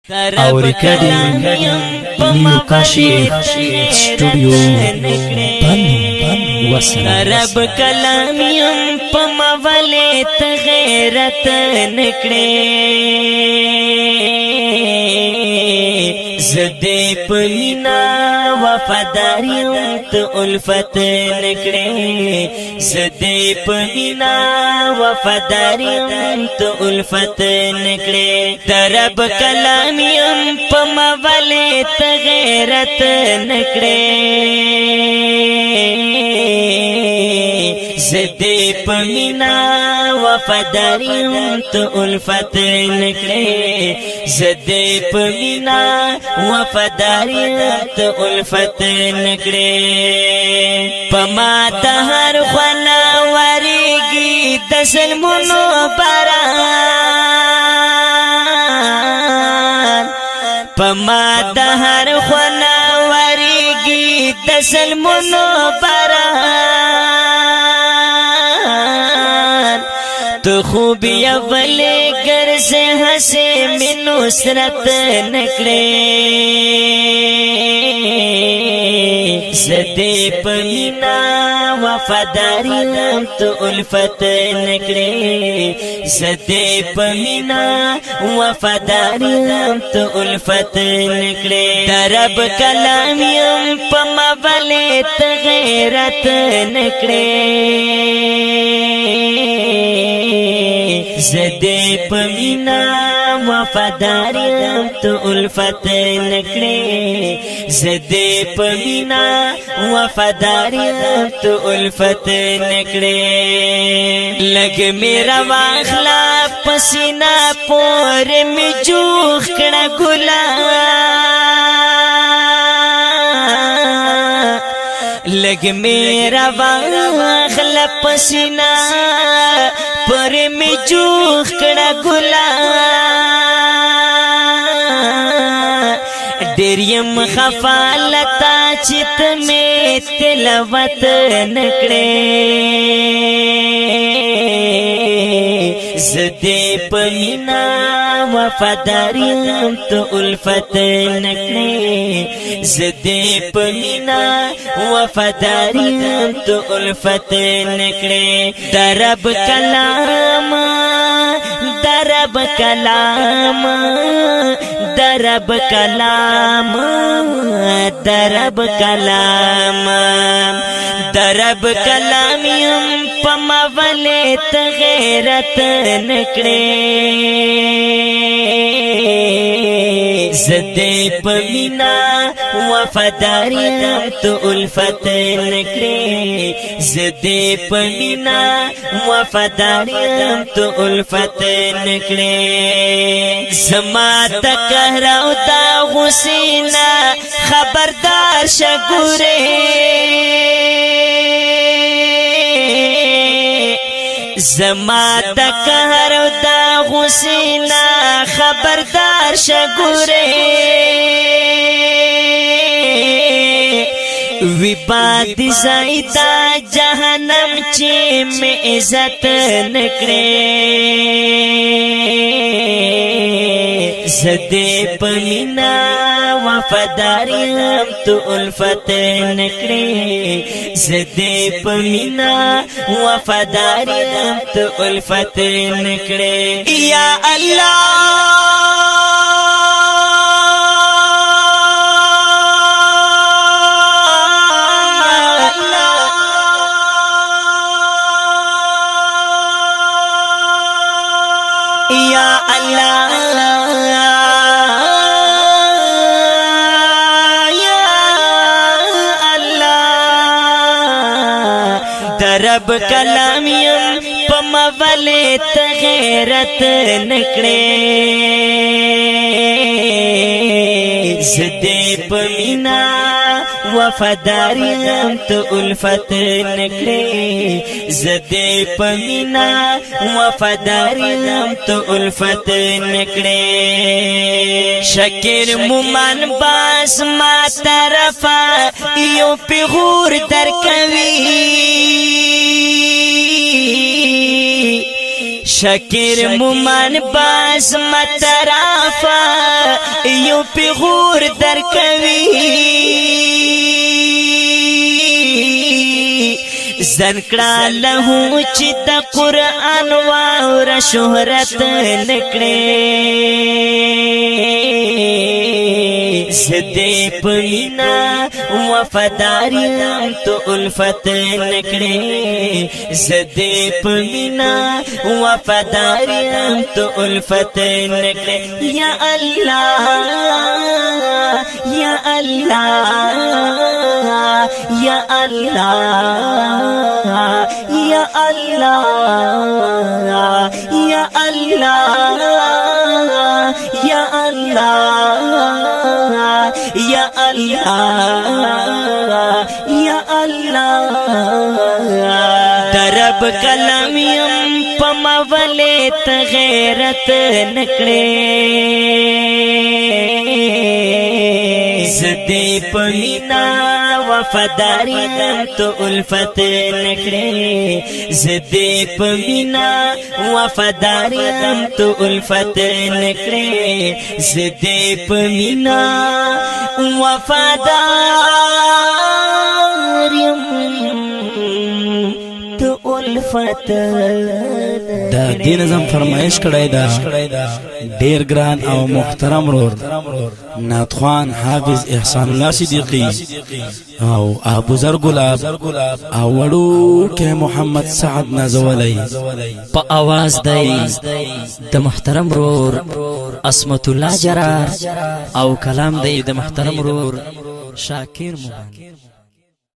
और recording new Kashi स्टूडियो रब कलामियम पमवले तगैरत नकड़े ज़दे पमीना वफादारियम तो उल्फत नकड़े ज़दे पमीना वफादारियम तो उल्फत नकड़े रब कलामियम पमवले तगैरत नकड़े ज़दे पमीना वफादारियम तो उल्फत नकड़े ज़दे पमीना वफादारियम तो उल्फत नकड़े पमा तहर ख़ना वरीगी दसल मुनो बरान पमा तहर ख़ना वरीगी दसल मुनो बरान तो खूबी अव्वले घर से हंसे में नुसरत नकड़े ज़दे पमीना वफादारियम तो उल्फत नकड़े ज़दे पमीना वफादारियम तो उल्फत नकड़े रब कलामियम पमवले तगैरत नकड़े ज़दे पमीना वफादारियम तो उल्फत नकड़े ज़दे पमीना वफादारियम तो उल्फत नकड़े लग मेरा वाखला पसीना पोर में जूख कड़ा गुला लग मेरा वाखला पसीना पर में जूख कड़ा गुला डेरियम खफालता चित में तिलवत नकड़े ज़दे पमीना वफादारियम तो उल्फत नकड़े ज़दे पमीना वफादारियम तो उल्फत नकड़े दरब कलाम दरब कलाम दरब कलाम दरब कलाम दरब कलामियम पमवले तगैरत नकड़े ज़दे पमीना वफादारियम तो उल्फत नकड़े ज़दे पमीना वफादारियम तो उल्फत नकड़े ज़मा तकहराउ ता हुसीना खबरदार शगुरे ज़मा तकहराउ ता हुसीना खबरदार शगुरे विपाद ज़ाइदा जहनम चे में इज़्ज़त नकड़े ज़दे पमीना वफादारियम तो उल्फत नकड़े ज़दे पमीना वफादारियम तो उल्फत नकड़े या अल्लाह या अल्लाह या अल्लाह दरब कलामियम पमवले तगैरत नकड़े ज़दे पमीना वफादारियम तो उल्फत नकड़े ज़दे पमीना वफादारियम तो उल्फत नकड़े शकीर मुमान बास मा तरफा यो पिगूर दर कवी शकीर मुमान बास मतराफा یو پیغور در کوي زنکړه له چې د قرآن واور شهرت نکړي زدې پمینا وفاداریم تو الفت نکړي زدې پمینا وفاداریم تو الفت نکړي یا الله یا الله یا الله یا الله یا الله یا الله یا الله یا الله درب کلام یم پمولت غیرت نکړي زدې پمینا وفاداریم تو الفت نکړي زدې پمینا وفاداریم تو الفت نکړي زدې پمینا وفاداریم تو الفت دا دین نظم فرمایش کړی دا ډیر ګران او محترم رور ناتخوان حافظ احسان الله صدیقی او ابو ذر گلاب او وړو کې محمد سعد نازولی په आवाज دی د محترم رور اسمت الله جرار او کلام دی د محترم رور شاکر مبان